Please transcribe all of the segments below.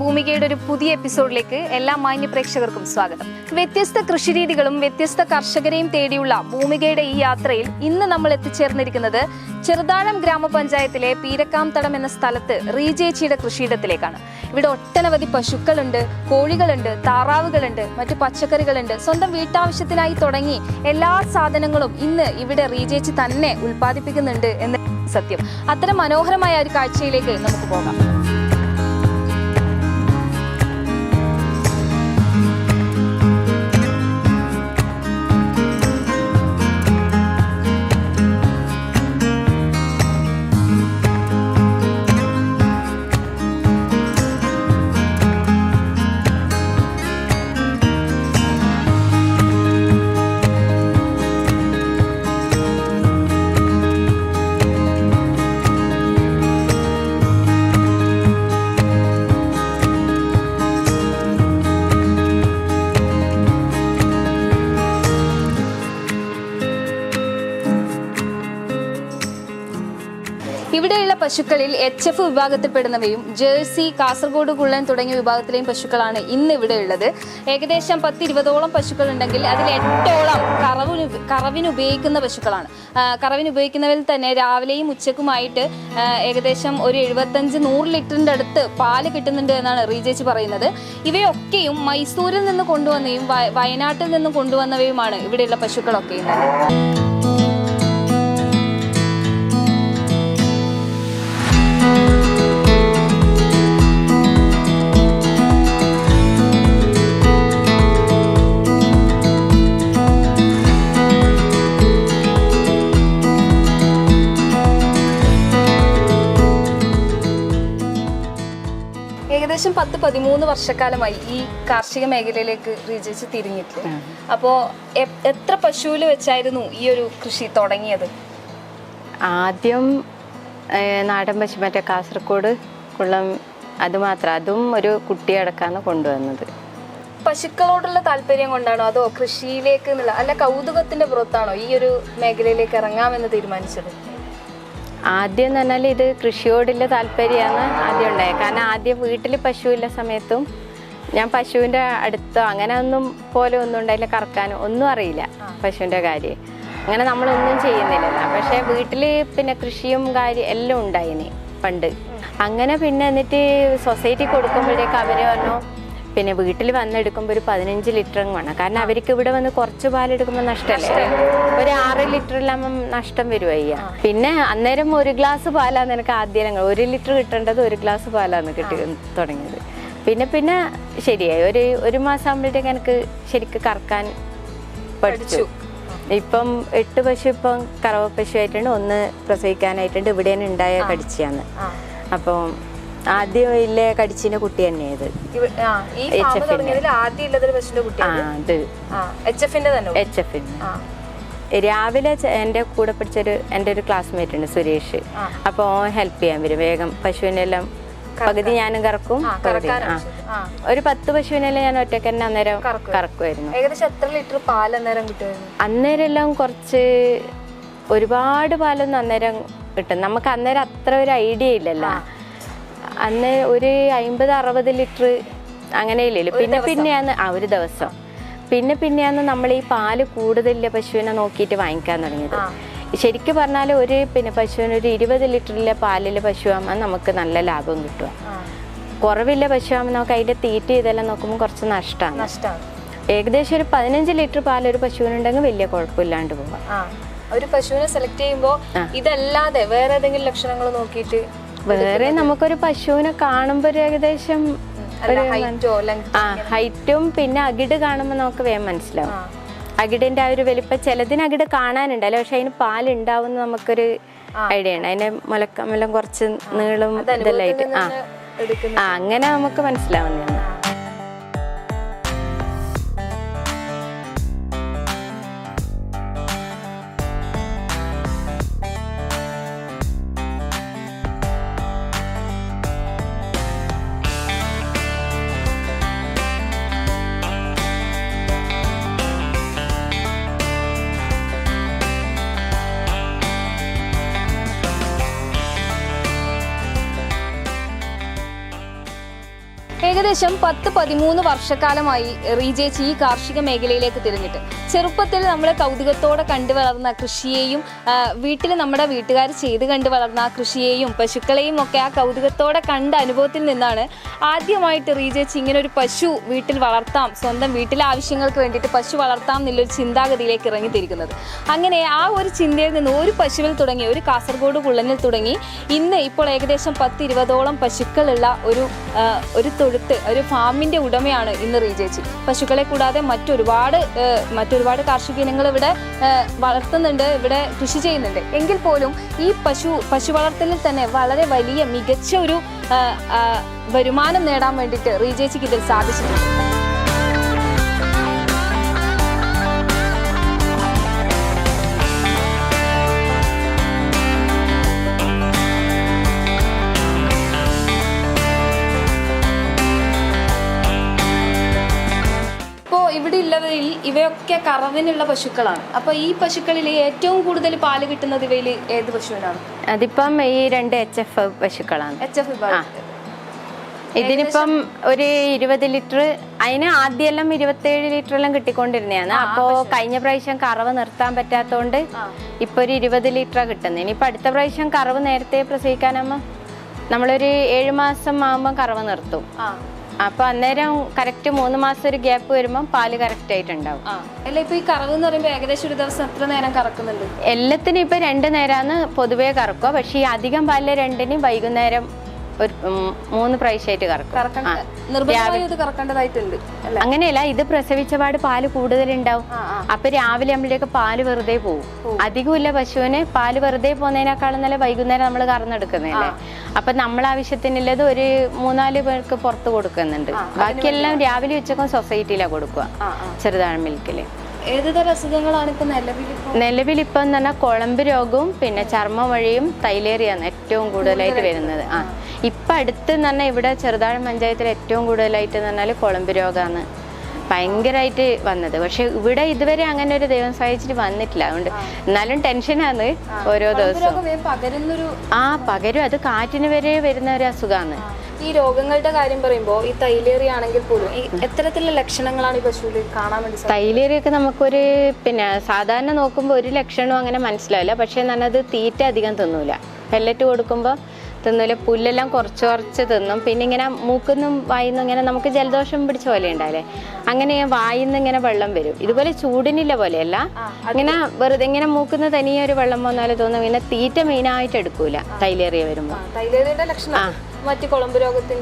ഭൂമികയുടെ ഒരു പുതിയ എപ്പിസോഡിലേക്ക് എല്ലാ മാന്യ പ്രേക്ഷകർക്കും സ്വാഗതം. വ്യത്യസ്ത കൃഷിരീതികളും വ്യത്യസ്ത കർഷകരെയും തേടിയുള്ള ഭൂമികയുടെ ഈ യാത്രയിൽ ഇന്ന് നമ്മൾ എത്തിച്ചേർന്നിരിക്കുന്നത് ചെറുതാഴം ഗ്രാമപഞ്ചായത്തിലെ പീരക്കാംതടം എന്ന സ്ഥലത്ത് റീജേച്ചിയുടെ കൃഷിയിടത്തിലേക്കാണ്. ഇവിടെ ഒട്ടനവധി പശുക്കളുണ്ട്, കോഴികളുണ്ട്, താറാവുകളുണ്ട്, മറ്റു പച്ചക്കറികളുണ്ട്. സ്വന്തം വീട്ടാവശ്യത്തിനായി തുടങ്ങി എല്ലാ സാധനങ്ങളും ഇന്ന് ഇവിടെ റീജേച്ചി തന്നെ ഉൽപ്പാദിപ്പിക്കുന്നുണ്ട് എന്ന് സത്യം. അത്തരം മനോഹരമായ ഒരു കാഴ്ചയിലേക്ക് നമുക്ക് പോകാം. ഇവിടെയുള്ള പശുക്കളിൽ HF വിഭാഗത്തിൽപ്പെടുന്നവയും ജേഴ്സി, കാസർഗോഡ് കുള്ളൻ തുടങ്ങിയ വിഭാഗത്തിലെയും പശുക്കളാണ് ഇന്ന് ഇവിടെ ഉള്ളത്. ഏകദേശം 10-20ഓളം പശുക്കൾ ഉണ്ടെങ്കിൽ അതിൽ 8ഓളം കറവിന് ഉപയോഗിക്കുന്ന പശുക്കളാണ്. കറവിന് ഉപയോഗിക്കുന്നവരിൽ തന്നെ രാവിലെയും ഉച്ചക്കുമായിട്ട് ഏകദേശം ഒരു 75-100 ലിറ്ററിൻ്റെ അടുത്ത് പാല് കിട്ടുന്നുണ്ട് എന്നാണ് റീജേച്ചി പറയുന്നത്. ഇവയൊക്കെയും മൈസൂരിൽ നിന്ന് കൊണ്ടുവന്നവയും വയനാട്ടിൽ നിന്ന് കൊണ്ടുവന്നവയുമാണ് ഇവിടെയുള്ള പശുക്കളൊക്കെയും. ഏകദേശം 10-13 വർഷക്കാലമായി ഈ കാർഷിക മേഖലയിലേക്ക് റീജേച്ചി തിരിഞ്ഞിട്ട്. അപ്പോൾ എത്ര പശുവിൽ വെച്ചായിരുന്നു ഈ ഒരു കൃഷി തുടങ്ങിയത്? ആദ്യം നാടൻ പശു, മറ്റേ കാസർഗോഡ് കുളം, അതും ഒരു കുട്ടിയടക്കാണ് കൊണ്ടുവന്നത്. പശുക്കളോടുള്ള താല്പര്യം കൊണ്ടാണോ അതോ കൃഷിയിലേക്ക് എന്നുള്ള അല്ല കൗതുകത്തിന്റെ പുറത്താണോ ഈ ഒരു മേഖലയിലേക്ക് ഇറങ്ങാമെന്ന് തീരുമാനിച്ചത്? ആദ്യം എന്ന് പറഞ്ഞാൽ ഇത് കൃഷിയോടുള്ള താല്പര്യമാണ് ആദ്യം ഉണ്ടായത്. കാരണം ആദ്യം വീട്ടിൽ പശുവില്ല സമയത്തും ഞാൻ പശുവിൻ്റെ അടുത്തോ അങ്ങനെ ഒന്നും ഉണ്ടായില്ല, കറക്കാനോ ഒന്നും അറിയില്ല പശുവിൻ്റെ കാര്യം. അങ്ങനെ നമ്മളൊന്നും ചെയ്യുന്നില്ലല്ലോ. പക്ഷേ വീട്ടിൽ പിന്നെ കൃഷിയും കാര്യം എല്ലാം ഉണ്ടായിനി പണ്ട്. അങ്ങനെ പിന്നെ എന്നിട്ട് സൊസൈറ്റി കൊടുക്കുമ്പോഴേക്ക് അവർ പറഞ്ഞു പിന്നെ വീട്ടിൽ വന്നെടുക്കുമ്പോൾ ഒരു 15 ലിറ്റർ വേണം. കാരണം അവർക്ക് ഇവിടെ വന്ന് കുറച്ച് പാലെടുക്കുമ്പോൾ നഷ്ടമല്ലേ, ഒരു 6 ലിറ്ററിലാകുമ്പം നഷ്ടം വരുവയ്യ. പിന്നെ അന്നേരം 1 ഗ്ലാസ് പാലാണ് എനിക്ക് ആദ്യം 1 ലിറ്റർ കിട്ടേണ്ടത് 1 ഗ്ലാസ് പാലാണ് കിട്ടി തുടങ്ങിയത്. പിന്നെ ശരിയായി. ഒരു മാസം ആകുമ്പോഴത്തേക്ക് എനിക്ക് ശരിക്കും കറക്കാൻ പഠിച്ചു. ഇപ്പം 8 പശു ഇപ്പം കറവ പശു ആയിട്ടുണ്ട്, 1 പ്രസവിക്കാനായിട്ടുണ്ട്. ഇവിടെ തന്നെ ഉണ്ടായ കടിച്ചാന്ന്. അപ്പം ആദ്യം ഇല്ലേ കടിച്ചിന്റെ കുട്ടി തന്നെയത്. രാവിലെ എൻ്റെ കൂടെ പഠിച്ചൊരു എൻ്റെ ഒരു ക്ലാസ്മേറ്റ് ഉണ്ട്, സുരേഷ്. അപ്പോൾ ഹെൽപ്പ് ചെയ്യാൻ വരും. വേഗം പശുവിനെല്ലാം പകുതി ഞാനും കറക്കും. ഒരു 10 പശുവിനെല്ലാം ഞാൻ ഒറ്റയ്ക്ക് തന്നെ അന്നേരം കറക്കുമായിരുന്നു. അന്നേരം എല്ലാം കുറച്ച് ഒരുപാട് പാലൊന്നും അന്നേരം കിട്ടും. നമുക്ക് അന്നേരം അത്ര ഒരു ഐഡിയ ഇല്ലല്ലോ. അന്ന് ഒരു 50-60 ലിറ്റർ അങ്ങനെ ഇല്ലല്ലോ. പിന്നെയാണ് ഒരു ദിവസം പിന്നെയാണ് നമ്മൾ ഈ പാല് കൂടുതലില്ല പശുവിനെ നോക്കിയിട്ട് വാങ്ങിക്കാൻ തുടങ്ങിയത്. ശരിക്കും പറഞ്ഞാൽ ഒരു പശുവിന് ഒരു 20 ലിറ്ററിലെ പാലിലെ പശുവാകുമ്പോൾ നമുക്ക് നല്ല ലാഭം കിട്ടുക. കുറവില്ല പശുവാകുമ്പോൾ നമുക്ക് അതിൻ്റെ തീറ്റ ഇതെല്ലാം നോക്കുമ്പോൾ കുറച്ച് നഷ്ടമാണ്. ഏകദേശം ഒരു 15 ലിറ്റർ പാൽ ഒരു പശുവിനുണ്ടെങ്കിൽ വലിയ കുഴപ്പമില്ലാണ്ട് പോകാം. ഒരു പശുവിനെ സെലക്ട് ചെയ്യുമ്പോൾ ഇതല്ലാതെ വേറെ ഏതെങ്കിലും ലക്ഷണങ്ങൾ നോക്കിയിട്ട്? വേറെ നമുക്കൊരു പശുവിനെ കാണുമ്പോൾ ഒരു ഏകദേശം ഹൈറ്റും പിന്നെ അകിട് കാണുമ്പോൾ നമുക്ക് വേഗം മനസ്സിലാവും. അകിടിന്റെ ആ ഒരു വലിപ്പം ചിലതിന് അകിട് കാണാനുണ്ടല്ലോ, പക്ഷെ അതിന് പാലുണ്ടാവുന്ന നമുക്കൊരു ഐഡിയ ഉണ്ട്. അതിന്റെ മുലക്കമ്മലം കുറച്ച് നീളം ഇതെല്ലാം ആയിട്ട് അങ്ങനെ നമുക്ക് മനസ്സിലാവുന്നതാണ്. ഏകദേശം 10-13 വർഷക്കാലമായി റീജേച്ചി ഈ കാർഷിക മേഖലയിലേക്ക് തിരിഞ്ഞിട്ട് ചെറുപ്പത്തിൽ നമ്മൾ കൗതുകത്തോടെ കണ്ടു വളർന്ന കൃഷിയെയും വീട്ടിൽ നമ്മുടെ വീട്ടുകാർ ചെയ്ത് കണ്ടു വളർന്ന കൃഷിയെയും പശുക്കളെയും ഒക്കെ ആ കൗതുകത്തോടെ കണ്ട അനുഭവത്തിൽ നിന്നാണ് ആദ്യമായിട്ട് റീജേച്ചി ഇങ്ങനെ ഒരു പശു വീട്ടിൽ വളർത്താം, സ്വന്തം വീട്ടിലെ ആവശ്യങ്ങൾക്ക് വേണ്ടിയിട്ട് പശു വളർത്താം എന്നുള്ളൊരു ചിന്താഗതിയിലേക്ക് ഇറങ്ങിത്തിരിക്കുന്നത്. അങ്ങനെ ആ ഒരു ചിന്തയിൽ നിന്ന് ഒരു പശുവിൽ തുടങ്ങി, ഒരു കാസർഗോഡ് കുള്ളനിൽ തുടങ്ങി ഇന്ന് ഇപ്പോൾ ഏകദേശം 10-20ഓളം പശുക്കളുള്ള ഒരു തൊഴുത്ത്, ഒരു ഫാമിൻ്റെ ഉടമയാണ് ഇന്ന് റീജേച്ചി. പശുക്കളെ കൂടാതെ മറ്റൊരുപാട് കാർഷിക ഇനങ്ങൾ ഇവിടെ വളർത്തുന്നുണ്ട്, ഇവിടെ കൃഷി ചെയ്യുന്നുണ്ട്. എങ്കിൽ പോലും ഈ പശു വളർത്തലിൽ തന്നെ വളരെ വലിയ മികച്ച ഒരു വരുമാനം നേടാൻ വേണ്ടിയിട്ട് റീജേച്ചിക്ക് ഇതിൽ സാധിച്ചിട്ടുണ്ട്. ഇവിടെ ഉള്ളവരിൽ ഇവയൊക്കെ കറവിനുള്ള പശുക്കളാണ്. അപ്പൊ ഈ പശുക്കളിൽ ഏറ്റവും കൂടുതൽ പാല് കിട്ടുന്നത് ഇവയിൽ ഏത് പശുവിനാണ്? അതിപ്പം ഈ 2 HF പശുക്കളാണ്. ഇതിനിപ്പം ഒരു 20 ലിറ്റർ, അതിന് ആദ്യമെല്ലാം 27 ലിറ്ററെല്ലാം കിട്ടിക്കൊണ്ടിരുന്നതാണ്. അപ്പോൾ കഴിഞ്ഞ പ്രാവശ്യം കറവ് നിർത്താൻ പറ്റാത്തതുകൊണ്ട് ഇപ്പൊ ഒരു 20 ലിറ്ററാണ് കിട്ടുന്നത്. ഇനിയിപ്പോൾ അടുത്ത പ്രാവശ്യം കറവ് നേരത്തെ പ്രസവിക്കാനാകുമ്പോൾ നമ്മളൊരു 7 മാസം ആകുമ്പോൾ കറവ് നിർത്തും. അപ്പൊ അന്നേരം കറക്റ്റ് 3 മാസം ഒരു ഗ്യാപ്പ് വരുമ്പോൾ പാല് കറക്റ്റ് ആയിട്ടുണ്ടാവും. അല്ല, ഇപ്പൊ ഈ കറവ് എന്ന് പറയുമ്പോൾ ഏകദേശം ഒരു ദിവസം എത്ര നേരം കറക്കുന്നുണ്ട്? എല്ലാത്തിനും ഇപ്പൊ 2 നേരമാണ് പൊതുവേ കറക്കുക. പക്ഷെ ഈ അധികം പാലിലെ 2-നും വൈകുന്നേരം ഒരു 3 പ്രാവശ്യമായിട്ട് കറക്കും. അങ്ങനെയല്ല, ഇത് പ്രസവിച്ച പാട് പാല് കൂടുതലുണ്ടാവും. അപ്പൊ രാവിലെ നമ്മളുടെയൊക്കെ പാല് വെറുതെ പോകും. അധികമില്ല പശുവിന് പാല് വെറുതെ പോകുന്നതിനേക്കാളും നല്ല വൈകുന്നേരം നമ്മൾ കറന്നെടുക്കുന്നതല്ലേ. അപ്പൊ നമ്മളാവശ്യത്തിനുള്ളത് ഒരു 3-4 പേർക്ക് പുറത്ത് കൊടുക്കുന്നുണ്ട്. ബാക്കിയെല്ലാം രാവിലെ ഉച്ചക്കും സൊസൈറ്റിയിലാണ് കൊടുക്കുക, ചെറുതാഴം മിൽക്കില്. ഏതുതരം അസുഖങ്ങളാണ് ഇപ്പൊ നിലവിലിപ്പം എന്ന് പറഞ്ഞാൽ കുളമ്പ് രോഗവും പിന്നെ ചർമ്മ വഴിയും തൈലേറിയാണ് ഏറ്റവും കൂടുതലായിട്ട് വരുന്നത്. ഇപ്പം അടുത്ത് എന്ന് പറഞ്ഞാൽ ഇവിടെ ചെറുതാഴം പഞ്ചായത്തിൽ ഏറ്റവും കൂടുതലായിട്ട് എന്ന് പറഞ്ഞാൽ കുളമ്പ് രോഗമാണ് ഭയങ്കരമായിട്ട് വന്നത്. പക്ഷെ ഇവിടെ ഇതുവരെ അങ്ങനെ ഒരു ദൈവം സഹായിച്ചിട്ട് വന്നിട്ടില്ല. അതുകൊണ്ട് എന്നാലും ടെൻഷനാണ് ഓരോ ദിവസവും. പകരും. അത് കാറ്റിന് വരെ വരുന്ന ഒരു അസുഖമാണ്. ഈ രോഗങ്ങളുടെ കാര്യം പറയുമ്പോൾ ഈ തൈലേറി ആണെങ്കിൽ പോലും എത്തരത്തിലുള്ള ലക്ഷണങ്ങളാണ് ഈ പശുവിൽ കാണാൻ വേണ്ടി? തൈലേറിയൊക്കെ നമുക്കൊരു പിന്നെ സാധാരണ നോക്കുമ്പോൾ ഒരു ലക്ഷണവും അങ്ങനെ മനസ്സിലാവില്ല. പക്ഷെ എന്നാലത് തീറ്റ അധികം തിന്നൂല. പെല്ലറ്റ് കൊടുക്കുമ്പോൾ തിന്നൂല. പുല്ലെല്ലാം കുറച്ച് തിന്നും. പിന്നെ ഇങ്ങനെ മൂക്കുന്നും വായിന്നും ഇങ്ങനെ നമുക്ക് ജലദോഷം പിടിച്ച പോലെ ഉണ്ടാവില്ലേ, അങ്ങനെ വായിന്ന് ഇങ്ങനെ വെള്ളം വരും. ഇതുപോലെ ചൂടിനില്ല പോലെയല്ല, ഇങ്ങനെ വെറുതെ ഇങ്ങനെ മൂക്കുന്ന തനിയെ ഒരു വെള്ളം വന്നാലും തോന്നും. പിന്നെ തീറ്റ മെയിനായിട്ട് എടുക്കൂല തൈലേറിയ വരുമ്പോൾ.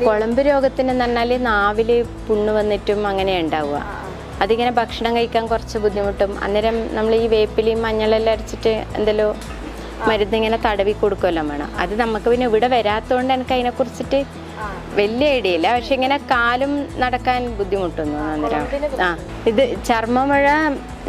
കുളമ്പ് രോഗത്തിന് പറഞ്ഞാൽ നാവില് പുണ്ണ് വന്നിട്ടും അങ്ങനെ ഉണ്ടാവുക. അതിങ്ങനെ ഭക്ഷണം കഴിക്കാൻ കുറച്ച് ബുദ്ധിമുട്ടും. അന്നേരം നമ്മൾ ഈ വേപ്പിലയും മഞ്ഞളെല്ലാം അരച്ചിട്ട് എന്തെല്ലോ മരുന്ന് ഇങ്ങനെ തടവി കൊടുക്കുമല്ലോ വേണം. അത് നമുക്ക് പിന്നെ ഇവിടെ വരാത്തതുകൊണ്ട് എനിക്ക് അതിനെക്കുറിച്ചിട്ട് വലിയ ഐഡിയ ഇല്ല. പക്ഷെ ഇങ്ങനെ കാലും നടക്കാൻ ബുദ്ധിമുട്ടുന്നു അന്നേരം. ഇത് ചർമ്മമുഴ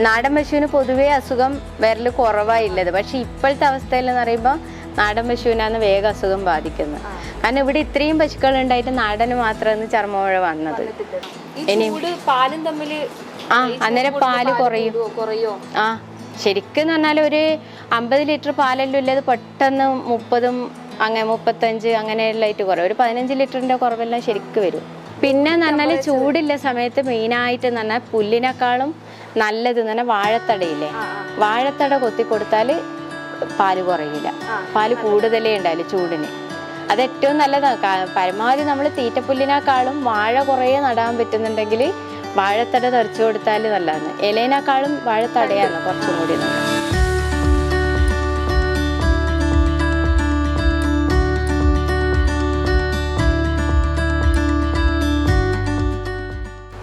നാടൻ പശുവിന് പൊതുവേ അസുഖം വരൽ കുറവായില്ലത്. പക്ഷെ ഇപ്പോഴത്തെ അവസ്ഥയിൽ എന്ന് പറയുമ്പോൾ നാടൻ പശുവിനാണ് വേഗം അസുഖം ബാധിക്കുന്നത്. കാരണം ഇവിടെ ഇത്രയും പശുക്കൾ ഉണ്ടായിട്ട് നാടന് മാത്രമാണ് ചർമ്മമുഴ വന്നത്. ഇനി പാലും തമ്മിൽ അന്നേരം പാല് കുറയും. ശരിക്കും പറഞ്ഞാൽ ഒരു 50 ലിറ്റർ പാലെല്ലാം ഇല്ലത് പെട്ടെന്ന് 30 അങ്ങനെ 35 അങ്ങനെയെല്ലാമായിട്ട് കുറയും. ഒരു 15 ലിറ്ററിന്റെ കുറവെല്ലാം ശരിക്കും വരും. പിന്നെ എന്ന് പറഞ്ഞാൽ ചൂടില്ല സമയത്ത് മെയിനായിട്ട് എന്ന് പറഞ്ഞാൽ പുല്ലിനേക്കാളും നല്ലത് എന്ന് പറഞ്ഞാൽ വാഴത്തടയില്ലേ, വാഴത്തട കൊത്തി കൊടുത്താൽ പാല് കുറയില്ല. പാല് കൂടുതലേ ഉണ്ടാവില്ല ചൂടിന്. അത് ഏറ്റവും നല്ലതാണ്. പരമാവധി നമ്മൾ തീറ്റപ്പുല്ലിനേക്കാളും വാഴ കുറേ നടാൻ പറ്റുന്നുണ്ടെങ്കിൽ വാഴത്തട തെറിച്ചു കൊടുത്താൽ നല്ലതാണ്. ഇലേനേക്കാളും വാഴത്തടയാണ് കുറച്ചും കൂടി നല്ലത്.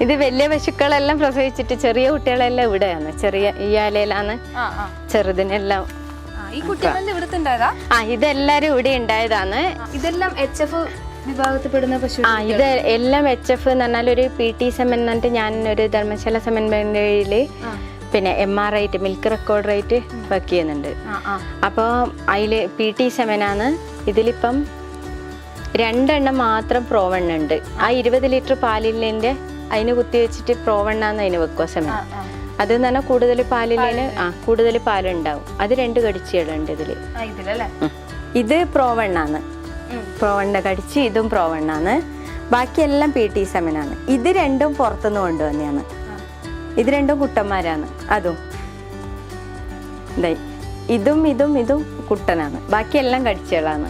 ഇത് വലിയ പശുക്കളെല്ലാം പ്രസവിച്ചിട്ട് ചെറിയ കുട്ടികളെല്ലാം ഇവിടെയാണ്, ചെറിയ ഈ ആലയിലാണ് ചെറുതിനെല്ലാം. ഇതെല്ലാരും ഇവിടെ ഉണ്ടായതാണ്. ഇതെല്ലാം HF വിഭാഗത്തിൽപ്പെടുന്ന പശു? ഇത് എല്ലാം HF എന്ന് പറഞ്ഞാൽ ഒരു PT സെമൻ എന്നിട്ട് ഞാൻ ഒരു ധർമ്മശാല സെമൻ ബാങ്കില് പിന്നെ MR milk record rate work ചെയ്യുന്നുണ്ട്. അപ്പോൾ അതിൽ PT സെമനാണ്. ഇതിലിപ്പം 2 എണ്ണം മാത്രം പ്രോവണ്ണുണ്ട്. ആ 20 ലിറ്റർ പാലിൻ്റെ അതിന് കുത്തി വെച്ചിട്ട് പ്രോവണ്ണാന്ന് അതിന് വെക്കുക സെമൻ. അത് തന്നെ കൂടുതൽ പാലില്ലേന് കൂടുതൽ പാലുണ്ടാവും. അത് 2 കടിച്ചുകളുണ്ട് ഇതില്. ഇത് പ്രോവണ്ണാണ്, പ്രോവണ്ണ കടിച്ച്. ഇതും പ്രോവണ്ണാണ്. ബാക്കിയെല്ലാം പി ടി സെമനാണ്. ഇത് രണ്ടും പുറത്തുനിന്ന് കൊണ്ടുവന്നെയാണ്. ഇത് രണ്ടും കുട്ടന്മാരാണ്. അതും ഇതും ഇതും ഇതും കുട്ടനാണ്. ബാക്കിയെല്ലാം കടിച്ചുകളാണ്.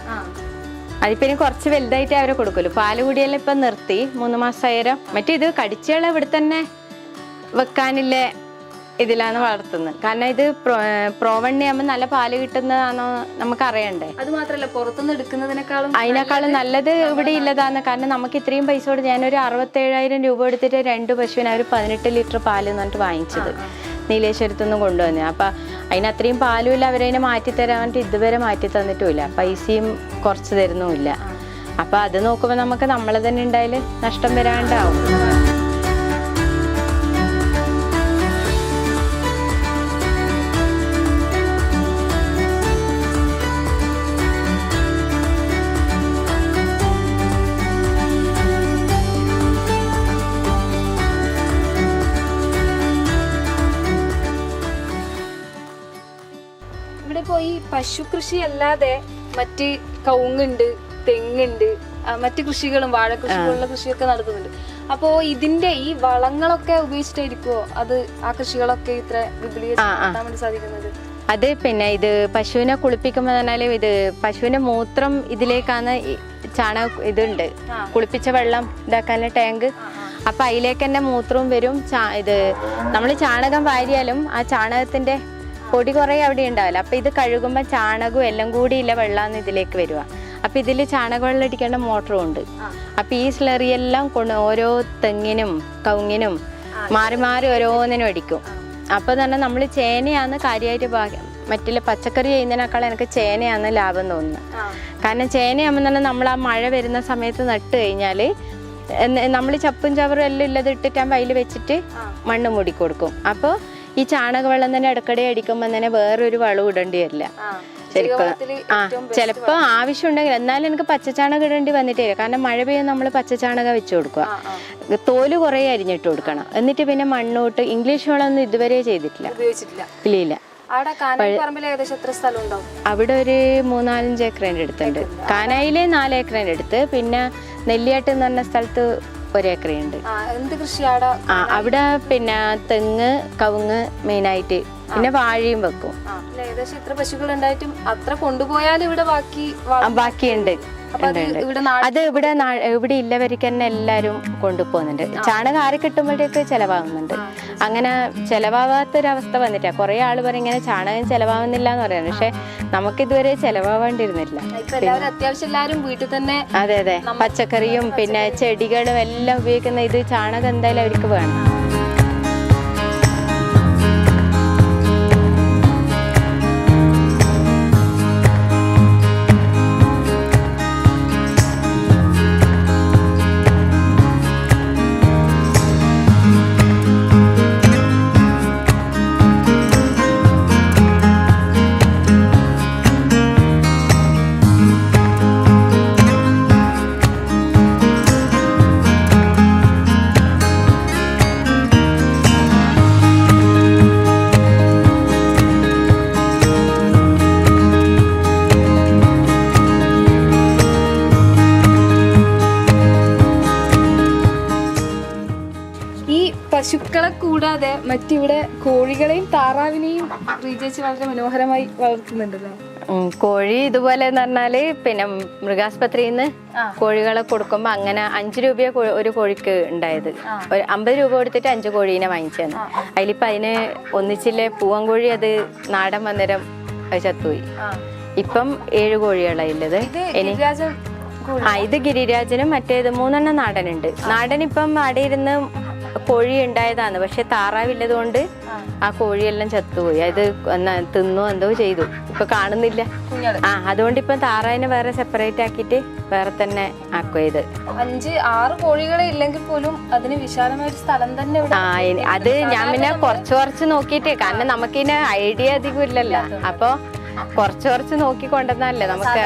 അതിപ്പോ ഇനി കുറച്ച് വലുതായിട്ട് അവരെ കൊടുക്കുമല്ലോ. പാല് കുടിയെല്ലാം ഇപ്പൊ നിർത്തി 3 മാസമായിരം. മറ്റേ ഇത് കടിച്ചുകള ഇവിടെ തന്നെ വെക്കാനില്ല ഇതിലാണ് വളർത്തുന്നത്. കാരണം ഇത് പ്രോവണ്ണിയാകുമ്പോൾ നല്ല പാല് കിട്ടുന്നതാണോ നമുക്ക് അറിയണ്ടേ. അത് മാത്രല്ല പുറത്തുനിന്ന് എടുക്കുന്നതിനേക്കാളും അതിനേക്കാളും നല്ലത് ഇവിടെ ഇല്ലതാണ്. കാരണം നമുക്ക് ഇത്രയും പൈസ കൊടുത്ത് ഞാനൊരു 67,000 രൂപ എടുത്തിട്ട് 2 പശുവിനെ ഒരു 18 ലിറ്റർ പാല് എന്ന് പറഞ്ഞിട്ട് വാങ്ങിച്ചത് നീലേശ്വരത്തുനിന്ന് കൊണ്ടുവന്നത്. അപ്പൊ അതിനത്രയും പാലും ഇല്ല. അവരതിനെ മാറ്റി തരാൻ വേണ്ടി ഇതുവരെ മാറ്റി തന്നിട്ടുമില്ല. പൈസയും കുറച്ച് തരുന്നുമില്ല. അപ്പൊ അത് നോക്കുമ്പോൾ നമുക്ക് നമ്മളെ തന്നെ ഉണ്ടായാല് നഷ്ടം വരാണ്ടാവും. ഇവിടെ ഇപ്പോ ഈ പശു കൃഷി അല്ലാതെ മറ്റ് കവുങ്ങുണ്ട്, തെങ്ങുണ്ട്, മറ്റു കൃഷികളും വാഴകൃഷികളുള്ള കൃഷിയൊക്കെ നടത്തുന്നുണ്ട്. അപ്പോ ഇതിന്റെ ഈ വളങ്ങളൊക്കെ ഉപയോഗിച്ചിട്ടായിരിക്കുമോ അത് ആ കൃഷികളൊക്കെ ഇത്ര വിപുലീകരിക്കാൻ വേണ്ടി സാധിക്കുന്നത്? അത് പിന്നെ ഇത് പശുവിനെ കുളിപ്പിക്കുമ്പോൾ തന്നെ ഇത് പശുവിന്റെ മൂത്രം ഇതിലേക്കാണ് ചാണക ഇതുണ്ട്, കുളിപ്പിച്ച വെള്ളം ഇതാക്കാനുള്ള ടാങ്ക്. അപ്പൊ അതിലേക്ക് തന്നെ മൂത്രവും വരും. ഇത് നമ്മൾ ചാണകം വാരിയാലും ആ ചാണകത്തിന്റെ പൊടി കുറേ അവിടെ ഉണ്ടാവില്ല. അപ്പൊ ഇത് കഴുകുമ്പോൾ ചാണകവും എല്ലാം കൂടി ഇല്ല വെള്ളാന്ന് ഇതിലേക്ക് വരുക. അപ്പൊ ഇതിൽ ചാണക വെള്ളം അടിക്കേണ്ട മോട്ടറും ഉണ്ട്. അപ്പൊ ഈ സ്ലറിയെല്ലാം കൊണ്ട് ഓരോ തെങ്ങിനും കവുങ്ങിനും മാറി മാറി ഓരോന്നിനും അടിക്കും. അപ്പൊ തന്നെ നമ്മൾ ചേനയാണ് കാര്യമായിട്ട് മറ്റുള്ള പച്ചക്കറി ചെയ്യുന്നതിനേക്കാൾ എനിക്ക് ചേനയാണ് ലാഭം തോന്നുന്നത്. കാരണം ചേനയാകുമ്പോൾ തന്നെ നമ്മൾ ആ മഴ വരുന്ന സമയത്ത് നട്ട് കഴിഞ്ഞാൽ നമ്മൾ ചപ്പും ചവറും എല്ലാം ഇല്ലത് ഇട്ടിട്ടാകുമ്പോൾ അതിൽ വെച്ചിട്ട് മണ്ണ് മൂടിക്കൊടുക്കും. അപ്പോൾ ഈ ചാണക വെള്ളം തന്നെ ഇടയ്ക്കിടെ അടിക്കുമ്പോൾ തന്നെ വേറൊരു വളം ഇടേണ്ടി വരില്ല ശരിക്കും. ചിലപ്പോൾ ആവശ്യമുണ്ടെങ്കിൽ എന്നാലും എനിക്ക് പച്ചച്ചാണകം ഇടേണ്ടി വന്നിട്ടേ ഇല്ല. കാരണം മഴ പെയ്യാൻ നമ്മൾ പച്ചച്ചാണകം വെച്ച് കൊടുക്കുക. തോല് കുറേ അരിഞ്ഞിട്ട് കൊടുക്കണം. എന്നിട്ട് പിന്നെ മണ്ണോട്ട് ഇംഗ്ലീഷ് വളമൊന്നും ഇതുവരെ ചെയ്തിട്ടില്ല. ഇല്ല. അവിടെ ഒരു 3-4 ഏക്കറിന്റെ അടുത്തുണ്ട്. കാനായിലെ 4 ഏക്കറിന്റെ അടുത്ത്. പിന്നെ നെല്ലിയാട്ട് എന്ന് പറഞ്ഞ സ്ഥലത്ത് 1 ഏക്കറുണ്ട്. അവിടെ പിന്നെ തെങ്ങ് കവുങ്ങ് മെയിനായിട്ട്, പിന്നെ വാഴയും വെക്കും. ഏകദേശം ഇത്ര പശുക്കൾ ഉണ്ടായിട്ടും അത്ര കൊണ്ടുപോയാൽ ഇവിടെ ബാക്കിയുണ്ട്. അത് ഇവിടെ ഇല്ലവർക്ക് തന്നെ എല്ലാരും കൊണ്ടുപോകുന്നുണ്ട്. ചാണകം ആരെ കിട്ടുമ്പോഴേക്ക് ചെലവാകുന്നുണ്ട്. അങ്ങനെ ചെലവാകാത്തൊരവസ്ഥ വന്നിട്ടാ. കുറെ ആള് പറയും ഇങ്ങനെ ചാണകം ചെലവാകുന്നില്ല എന്ന് പറയുന്നത്. പക്ഷെ നമുക്കിതുവരെ ചെലവാവേണ്ടിയിരുന്നില്ല. അത്യാവശ്യം എല്ലാവരും വീട്ടിൽ തന്നെ അതെ പച്ചക്കറിയും പിന്നെ ചെടികളും എല്ലാം ഉപയോഗിക്കുന്ന ഇത് ചാണകം എന്തായാലും അവർക്ക് വേണം. പശുക്കളെ കൂടാതെ മറ്റിവിടെ കോഴികളെയും താറാവിനെയും റീജേച്ചി വളരെ മനോഹരമായി വളർത്തുന്നുണ്ടല്ലോ. കോഴി ഇതുപോലെ എന്ന് പറഞ്ഞാല് പിന്നെ മൃഗാസ്പത്രിയിൽ നിന്ന് കോഴികളെ കൊടുക്കുമ്പോ അങ്ങനെ 5 രൂപ ഒരു കോഴിക്ക് ഉണ്ടായത്. ഒരു 50 രൂപ കൊടുത്തിട്ട് 5 കോഴീനെ വാങ്ങിച്ചത്. അതിലിപ്പോ അതിന് ഒന്നിച്ചില്ലേ പൂവൻ കോഴി അത് നാടൻ വന്നേരം അത് ചത്തുപോയി. ഇപ്പം 7 കോഴികളായുള്ളത്. ഇത് ഗിരിരാജനും മറ്റേത് 3 നാടനുണ്ട്. നാടൻ ഇപ്പം അവിടെ ഇരുന്ന് കോഴി ഉണ്ടായതാണ്. പക്ഷെ താറാവില്ലത് കൊണ്ട് ആ കോഴിയെല്ലാം ചത്തുപോയി. അത് തിന്നോ എന്തോ ചെയ്തു, ഇപ്പൊ കാണുന്നില്ല. അതുകൊണ്ട് ഇപ്പൊ താറാവിനെ വേറെ സെപ്പറേറ്റ് ആക്കിയിട്ട് വേറെ തന്നെ ആക്കുക. ഇത് 5-6 കോഴികളെ ഇല്ലെങ്കിൽ പോലും അതിന് വിശാലമായ സ്ഥലം തന്നെ. അത് ഞാൻ പിന്നെ കുറച്ച് നോക്കിയിട്ട്, കാരണം നമുക്കിതിന് ഐഡിയ അധികം ഇല്ലല്ലോ. അപ്പൊ കുറച്ച് നോക്കിക്കൊണ്ടെന്നല്ലേ നമുക്ക്.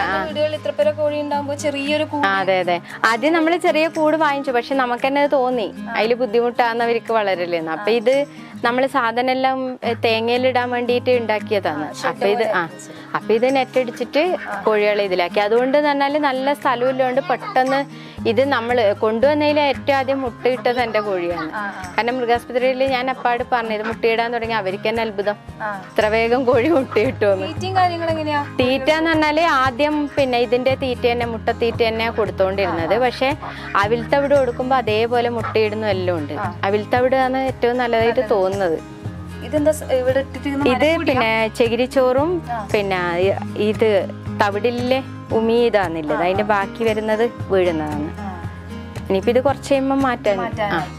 അതെ ആദ്യം നമ്മള് ചെറിയ കൂട് വാങ്ങിച്ചു. പക്ഷെ നമുക്ക് തന്നെ തോന്നി അതില് ബുദ്ധിമുട്ടാന്നവർക്ക് വളരില്ലെന്ന്. അപ്പൊ ഇത് നമ്മള് സാധനം എല്ലാം തേങ്ങയിലിടാൻ വേണ്ടിയിട്ട് ഉണ്ടാക്കിയതാണ്. അപ്പൊ ഇത് നെറ്റ് അടിച്ചിട്ട് കോഴികളെ ഇതിലാക്കി. അതുകൊണ്ട് പറഞ്ഞാല് നല്ല സ്ഥലമില്ലാണ്ട് പെട്ടെന്ന് ഇത് നമ്മൾ കൊണ്ടുവന്നതിൽ ഏറ്റവും ആദ്യം മുട്ടയിട്ടത് എൻ്റെ കോഴിയാണ്. കാരണം മൃഗാസ്പത്രിയിൽ ഞാൻ അപ്പാട് പറഞ്ഞത് മുട്ടയിടാൻ തുടങ്ങി അവർക്ക് തന്നെ അത്ഭുതം, ഇത്ര വേഗം കോഴി മുട്ടയിട്ടുമെന്ന്. തീറ്റ എന്ന് പറഞ്ഞാല് ആദ്യം പിന്നെ ഇതിന്റെ തീറ്റ തന്നെ, മുട്ടത്തീറ്റ തന്നെ കൊടുത്തോണ്ടിരുന്നത്. പക്ഷെ അവിൽത്തവിട് കൊടുക്കുമ്പോ അതേപോലെ മുട്ടയിടുന്നു എല്ലാം ഉണ്ട്. അവിൽത്തവിടാണ് ഏറ്റവും നല്ലതായിട്ട് തോന്നുന്നത്. ഇത് പിന്നെ ചകിരിച്ചോറും പിന്നെ ഇത് തവിടിലെ ഉമിയതാന്നില്ലത്, അതിന്റെ ബാക്കി വരുന്നത് വീഴുന്നതാണ്. ഇനിയിപ്പോ ഇത് കുറച്ച് കഴിയുമ്പോൾ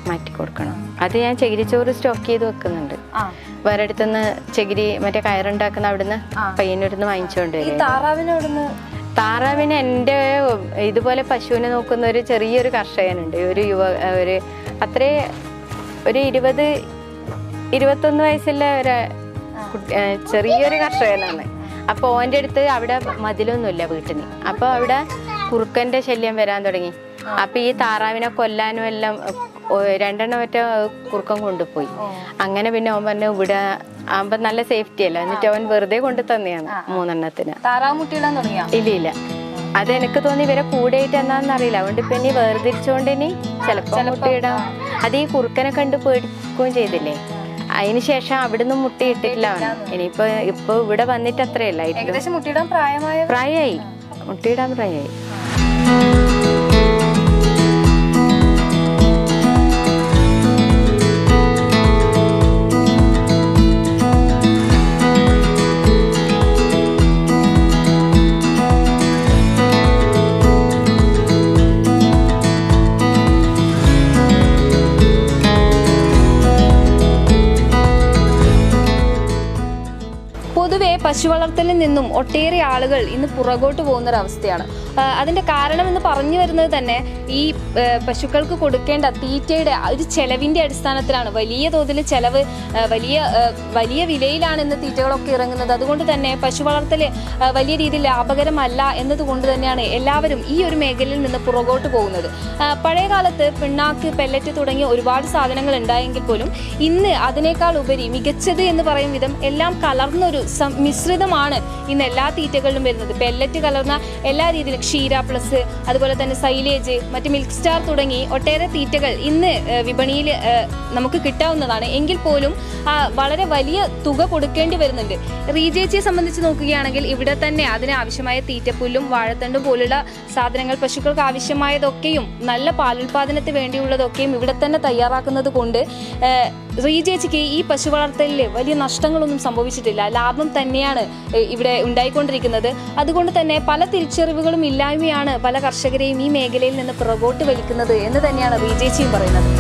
മാറ്റി കൊടുക്കണം. അത് ഞാൻ ചകിരിച്ചോറ് സ്റ്റോക്ക് ചെയ്ത് വെക്കുന്നുണ്ട്. വേറെ അടുത്തുനിന്ന് ചകിരി മറ്റേ കയറുണ്ടാക്കുന്ന അവിടുന്ന് പയ്യന്നൂരിന്ന് വാങ്ങിച്ചോണ്ട് വരും. താറാവിന് എൻ്റെ ഇതുപോലെ പശുവിനെ നോക്കുന്ന ഒരു ചെറിയൊരു കർഷകനുണ്ട്, ഒരു അത്രേ ഒരു 20-21 വയസ്സുള്ള ഒരു ചെറിയൊരു കർഷകനാണ്. അപ്പോൾ ഓൻ്റെ അടുത്ത് അവിടെ മതിലൊന്നുമില്ല വീട്ടിന്. അപ്പോൾ അവിടെ കുറുക്കൻ്റെ ശല്യം വരാൻ തുടങ്ങി. അപ്പം ഈ താറാവിനെ കൊല്ലാനും എല്ലാം 2 ഒറ്റ കുറുക്കൻ കൊണ്ടുപോയി. അങ്ങനെ പിന്നെ അവൻ പറഞ്ഞു ഇവിടെ ആകുമ്പോൾ നല്ല സേഫ്റ്റി അല്ല, എന്നിട്ട് അവൻ വെറുതെ കൊണ്ടു തന്നെയാണ് 3 താറാവ് മുട്ടയിടാൻ തുടങ്ങിയ ഇല്ല. അത് എനിക്ക് തോന്നി ഇവരെ കൂടെയായിട്ട് എന്താണെന്ന് അറിയില്ല. അതുകൊണ്ട് ഇപ്പം ഇനി വേർതിരിച്ചുകൊണ്ട് ഇനി ചിലപ്പോൾ മുട്ടയിടാം. അത് ഈ കുറുക്കനെ കണ്ട് പേടിക്കുകയും ചെയ്തില്ലേ, അതിന് ശേഷം അവിടുന്ന് മുട്ടയിട്ടിട്ടില്ല അവൻ. ഇപ്പൊ ഇവിടെ വന്നിട്ട് അത്രയല്ല, മുട്ടയിടാൻ പ്രായമായി. പൊതുവെ പശു വളർത്തലിൽ നിന്നും ഒട്ടേറെ ആളുകൾ ഇന്ന് പുറകോട്ട് പോകുന്നൊരവസ്ഥയാണ്. അതിൻ്റെ കാരണം എന്ന് പറഞ്ഞു വരുന്നത് തന്നെ ഈ പശുക്കൾക്ക് കൊടുക്കേണ്ട തീറ്റയുടെ ഒരു ചെലവിൻ്റെ അടിസ്ഥാനത്തിലാണ്. വലിയ തോതിൽ ചെലവ്, വലിയ വിലയിലാണ് ഇന്ന് തീറ്റകളൊക്കെ ഇറങ്ങുന്നത്. അതുകൊണ്ട് തന്നെ പശു വളർത്തൽ വലിയ രീതിയിൽ ലാഭകരമല്ല എന്നതുകൊണ്ട് തന്നെയാണ് എല്ലാവരും ഈ ഒരു മേഖലയിൽ നിന്ന് പുറകോട്ട് പോകുന്നത്. പഴയ കാലത്ത് പിണ്ണാക്ക്, പെല്ലറ്റ് തുടങ്ങിയ ഒരുപാട് സാധനങ്ങൾ ഉണ്ടായെങ്കിൽ പോലും ഇന്ന് അതിനേക്കാൾ ഉപരി മികച്ചത് എന്ന് പറയും വിധം എല്ലാം കലർന്നൊരു മിശ്രിതമാണ് ഇന്ന് എല്ലാ തീറ്റകളിലും വരുന്നത്. പെല്ലറ്റ് കലർന്ന എല്ലാ രീതിയിലും ക്ഷീര പ്ലസ്, അതുപോലെ തന്നെ സൈലേജ്, മറ്റ് മിൽക്ക് സ്റ്റാർ തുടങ്ങി ഒട്ടേറെ തീറ്റകൾ ഇന്ന് വിപണിയിൽ നമുക്ക് കിട്ടാവുന്നതാണ്. എങ്കിൽ പോലും വളരെ വലിയ തുക കൊടുക്കേണ്ടി വരുന്നുണ്ട്. റീജേച്ചിയെ സംബന്ധിച്ച് നോക്കുകയാണെങ്കിൽ ഇവിടെ തന്നെ അതിന് ആവശ്യമായ തീറ്റപ്പുല്ലും വാഴത്തണ്ടും പോലുള്ള സാധനങ്ങൾ, പശുക്കൾക്ക് ആവശ്യമായതൊക്കെയും നല്ല പാലുൽപാദനത്തിന് വേണ്ടിയുള്ളതൊക്കെയും ഇവിടെ തന്നെ തയ്യാറാക്കുന്നത് കൊണ്ട് റീജേച്ചിക്ക് ഈ പശു വളർത്തലിൽ വലിയ നഷ്ടങ്ങളൊന്നും സംഭവിച്ചിട്ടില്ല. ലാഭം തന്നെയാണ് ഇവിടെ ഉണ്ടായിക്കൊണ്ടിരിക്കുന്നത്. അതുകൊണ്ട് തന്നെ പല തിരിച്ചറിവുകളും ഇല്ലായ്മയാണ് പല കർഷകരെയും ഈ മേഖലയിൽ നിന്ന് പുറകോട്ട് വലിക്കുന്നത് എന്ന് തന്നെയാണ് റീജേച്ചിയും പറയുന്നത്.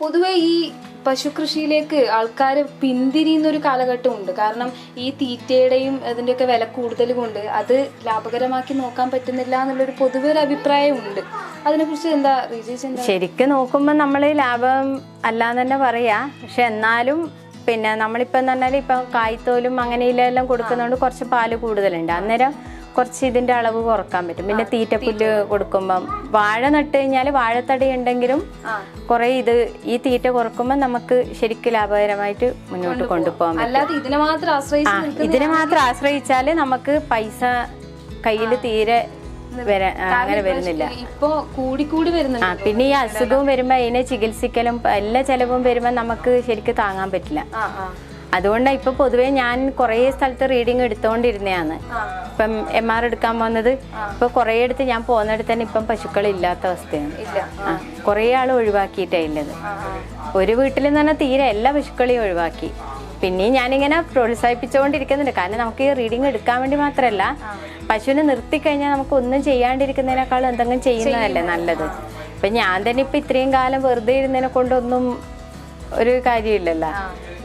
പൊതുവെ ഈ പശു കൃഷിയിലേക്ക് ആൾക്കാർ പിന്തിരിയുന്നൊരു കാലഘട്ടമുണ്ട്. കാരണം ഈ തീറ്റയുടെയും അതിൻ്റെയൊക്കെ വില കൂടുതൽ കൊണ്ട് അത് ലാഭകരമാക്കി നോക്കാൻ പറ്റുന്നില്ല എന്നുള്ളൊരു പൊതുവെ ഒരു അഭിപ്രായമുണ്ട്. അതിനെക്കുറിച്ച് എന്താ റീജേച്ചി? ശരിക്കും നോക്കുമ്പോൾ നമ്മൾ ലാഭം അല്ലാന്ന് തന്നെ പറയാ. പക്ഷെ എന്നാലും പിന്നെ നമ്മളിപ്പം എന്ന് പറഞ്ഞാൽ ഇപ്പം കായ്ത്തോലും അങ്ങനെയെല്ലാം കൊടുക്കുന്നതുകൊണ്ട് കുറച്ച് പാല് കൂടുതലുണ്ട്. അന്നേരം കുറച്ച് ഇതിൻ്റെ അളവ് കുറക്കാൻ പറ്റും. പിന്നെ തീറ്റപ്പുല്ല് കൊടുക്കുമ്പം വാഴ നട്ട് കഴിഞ്ഞാൽ വാഴത്തടി ഉണ്ടെങ്കിലും കുറേ ഈ തീറ്റ കുറക്കുമ്പോൾ നമുക്ക് ശരിക്കും ലാഭകരമായിട്ട് മുന്നോട്ട് കൊണ്ടുപോകാൻ പറ്റും. ഇതിനെ മാത്രം ആശ്രയിച്ചാൽ നമുക്ക് പൈസ കയ്യിൽ തീരെ അങ്ങനെ വരുന്നില്ല. ഇപ്പൊ കൂടി വരുന്നുണ്ട്. പിന്നെ ഈ അസുഖവും വരുമ്പോൾ അതിനെ ചികിത്സിക്കലും എല്ലാ ചെലവും വരുമ്പോൾ നമുക്ക് ശരിക്കും താങ്ങാൻ പറ്റില്ല. അതുകൊണ്ടാണ് ഇപ്പൊ പൊതുവെ ഞാൻ കുറേ സ്ഥലത്ത് റീഡിങ് എടുത്തോണ്ടിരുന്നതാണ്. ഇപ്പം MR എടുക്കാൻ പോകുന്നത് ഇപ്പൊ കുറേ അടുത്ത് ഞാൻ പോകുന്നിടത്ത് തന്നെ ഇപ്പം പശുക്കളില്ലാത്ത അവസ്ഥയാണ്. കുറേ ആൾ ഒഴിവാക്കിയിട്ടേ ഉള്ളത്. ഒരു വീട്ടിൽ നിന്ന് തന്നെ തീരെ എല്ലാ പശുക്കളെയും ഒഴിവാക്കി. പിന്നെയും ഞാനിങ്ങനെ പ്രോത്സാഹിപ്പിച്ചുകൊണ്ടിരിക്കുന്നുണ്ട്. കാരണം നമുക്ക് ഈ റീഡിങ് എടുക്കാൻ വേണ്ടി മാത്രമല്ല, പശുവിനെ നിർത്തിക്കഴിഞ്ഞാൽ നമുക്ക് ഒന്നും ചെയ്യാണ്ടിരിക്കുന്നതിനേക്കാളും എന്തെങ്കിലും ചെയ്യുന്നതല്ലേ നല്ലത്. ഇപ്പം ഞാൻ തന്നെ ഇപ്പം ഇത്രയും കാലം വെറുതെ ഇരുന്നതിനെ കൊണ്ടൊന്നും ഒരു കാര്യമില്ലല്ലോ.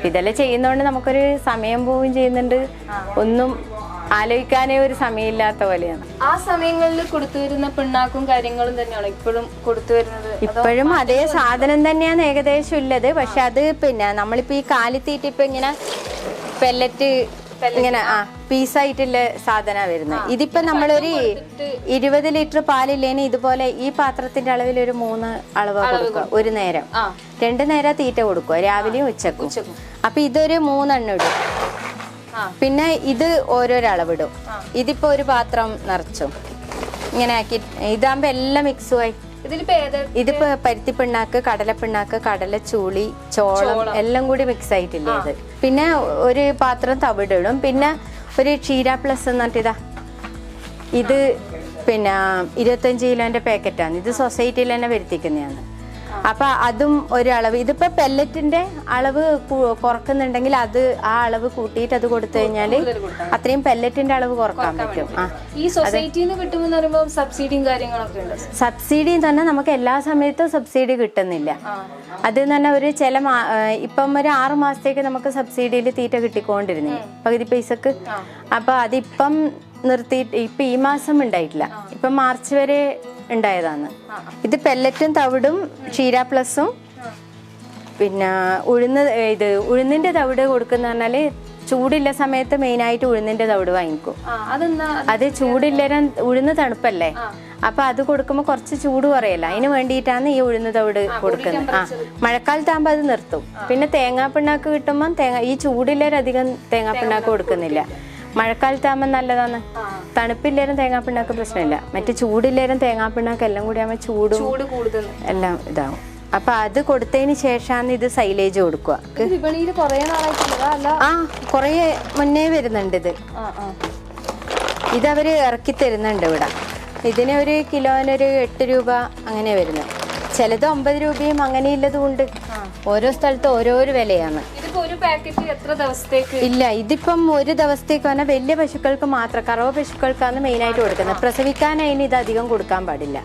ഇതെല്ലാം ചെയ്യുന്നതുകൊണ്ട് നമുക്കൊരു സമയം പോവുകയും ചെയ്യുന്നുണ്ട്, ഒന്നും ആലോചിക്കാനേ ഒരു സമയമില്ലാത്ത പോലെയാണ്. ആ സമയങ്ങളിൽ കൊടുത്തു വരുന്ന പിണ്ണാക്കും കാര്യങ്ങളും തന്നെയാണ് ഇപ്പോഴും കൊടുത്തു വരുന്നത്? ഇപ്പോഴും അതേ സാധനം തന്നെയാണ് ഏകദേശം ഉള്ളത്. പക്ഷെ അത് പിന്നെ നമ്മളിപ്പോ ഈ കാലിത്തീറ്റ ഇപ്പൊ ഇങ്ങനെ പെല്ലറ്റ് ഇങ്ങനെ പീസായിട്ടുള്ള സാധന വരുന്നത്. ഇതിപ്പോ നമ്മളൊരു 20 ലിറ്റർ പാലില്ലേന് ഇതുപോലെ ഈ പാത്രത്തിന്റെ അളവിൽ ഒരു 3 അളവ് കൊടുക്കുക. ഒരു നേരം 2 നേരം തീറ്റ കൊടുക്കുക, രാവിലെയും ഉച്ചക്കും. അപ്പൊ ഇതൊരു 3 എണ്ണം ഇടും. പിന്നെ ഇത് ഓരോരോ അളവിടും. ഇതിപ്പോ ഒരു പാത്രം നിറച്ചും ഇങ്ങനെ ആക്കി. ഇതാകുമ്പോ എല്ലാം മിക്സുമായി. ഇതിപ്പോ പരുത്തിപ്പിണ്ണാക്ക്, കടലപ്പിണ്ണാക്ക്, കടലച്ചൂളി, ചോളം എല്ലാം കൂടി മിക്സ് ആയിട്ടില്ലേ ഇത്. പിന്നെ ഒരു പാത്രം തവിടിടും. പിന്നെ ഒരു ക്ഷീര പ്ലസ് എന്നിട്ടിതാ ഇത് പിന്നെ 25 കിലോന്റെ പാക്കറ്റാണ്. ഇത് സൊസൈറ്റിയിൽ തന്നെ വരുത്തിക്കുന്നതാണ്. അപ്പൊ അതും ഒരളവ്. ഇതിപ്പോ പെല്ലറ്റിന്റെ അളവ് കുറക്കുന്നുണ്ടെങ്കിൽ അത് ആ അളവ് കൂട്ടിയിട്ട് അത് കൊടുത്തു കഴിഞ്ഞാല് അത്രയും പെല്ലറ്റിന്റെ അളവ് കുറക്കാൻ പറ്റും. ഈ സൊസൈറ്റിന്ന് കിട്ടുമെന്ന് പറയുമ്പോൾ സബ്സിഡിയും കാര്യങ്ങളൊക്കെ ഉണ്ട്. സബ്സിഡി തന്നെ നമുക്ക് എല്ലാ സമയത്തും സബ്സിഡി കിട്ടുന്നില്ല. അത് തന്നെ ഒരു ചില ഇപ്പം ഒരു 6 മാസത്തേക്ക് നമുക്ക് സബ്സിഡിയിൽ തീറ്റ കിട്ടിക്കൊണ്ടിരുന്നേ പകുതി പൈസക്ക്. അപ്പൊ അതിപ്പം നിർത്തിയിട്ട് ഇപ്പൊ ഈ മാസം ഉണ്ടായിട്ടില്ല. ഇപ്പൊ മാർച്ച് വരെ ഉണ്ടായതാണ്. ഇത് പെല്ലറ്റും തവിടും ക്ഷീര പ്ലസും പിന്നെ ഉഴുന്നിന്റെ തവിട് കൊടുക്കുന്ന പറഞ്ഞാല് ചൂടില്ല സമയത്ത് മെയിനായിട്ട് ഉഴുന്നിന്റെ തവിട് വാങ്ങിക്കും. അത് ചൂടില്ലേരം ഉഴുന്ന് തണുപ്പല്ലേ, അപ്പൊ അത് കൊടുക്കുമ്പോ കുറച്ച് ചൂട് കുറയല്ല. അതിന് വേണ്ടിയിട്ടാണ് ഈ ഉഴുന്ന് തവിട് കൊടുക്കുന്നത്. മഴക്കാലത്താകുമ്പോ അത് നിർത്തും. പിന്നെ തേങ്ങാപ്പിണ്ണാക്ക് കിട്ടുമ്പോ ഈ ചൂടില്ലേരം അധികം തേങ്ങാപ്പിണ്ണാക്ക് കൊടുക്കുന്നില്ല. മഴക്കാലത്താകുമ്പോൾ നല്ലതാണ്. തണുപ്പില്ലേരും തേങ്ങാപ്പിണ്ണാക്ക് പ്രശ്നമില്ല. മറ്റു ചൂടില്ലേരും തേങ്ങാപ്പിണ്ണാക്ക് എല്ലാം കൂടി ആകുമ്പോൾ ചൂട് കൂടുതൽ എല്ലാം ഇതാവും. അപ്പൊ അത് കൊടുത്തതിന് ശേഷമാണ് ഇത് സൈലേജ് കൊടുക്കുക. കൊറേ മുന്നേ വരുന്നുണ്ട് ഇത്. ഇതവര് ഇറക്കി തരുന്നുണ്ട് ഇവിടെ. ഇതിന് ഒരു കിലോനൊരു 8 രൂപ അങ്ങനെ വരുന്നത്. ചിലത് 9 രൂപയും അങ്ങനെയുള്ളതും ഉണ്ട്. ഓരോ സ്ഥലത്ത് ഓരോരോ വിലയാണ്. ഇല്ല, ഇതിപ്പം ഒരു ദിവസത്തേക്ക് പറഞ്ഞാൽ വലിയ പശുക്കൾക്ക് മാത്രം, കറവ പശുക്കൾക്കാണ് മെയിനായിട്ട് കൊടുക്കുന്നത്. പ്രസവിക്കാൻ അതിന് ഇത് അധികം കൊടുക്കാൻ പാടില്ല.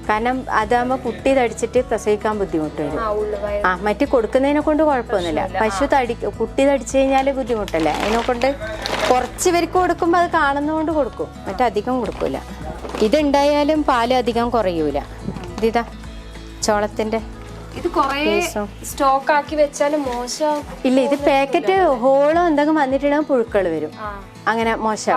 കാരണം അതാകുമ്പോൾ കുട്ടി തടിച്ചിട്ട് പ്രസവിക്കാൻ ബുദ്ധിമുട്ട് വരും. മറ്റു കൊടുക്കുന്നതിനെ കൊണ്ട് കുഴപ്പമൊന്നുമില്ല. കുട്ടി തടിച്ചു കഴിഞ്ഞാൽ ബുദ്ധിമുട്ടല്ലേ. അതിനെ കൊണ്ട് കുറച്ച് പേർക്ക് കൊടുക്കുമ്പോൾ അത് കാണുന്നതുകൊണ്ട് കൊടുക്കും, മറ്റധികം കൊടുക്കൂല. ഇതുണ്ടായാലും പാല് അധികം കുറയൂല. ഇതാ ചോളത്തിന്റെ സ്റ്റോക്ക് ആക്കി വെച്ചാലും മോശം ഇല്ല. ഇത് പാക്കറ്റ് ഹോളോ എന്തെങ്കിലും വന്നിട്ടുണ്ടെങ്കിൽ പുഴുക്കൾ വരും, അങ്ങനെ മോശം.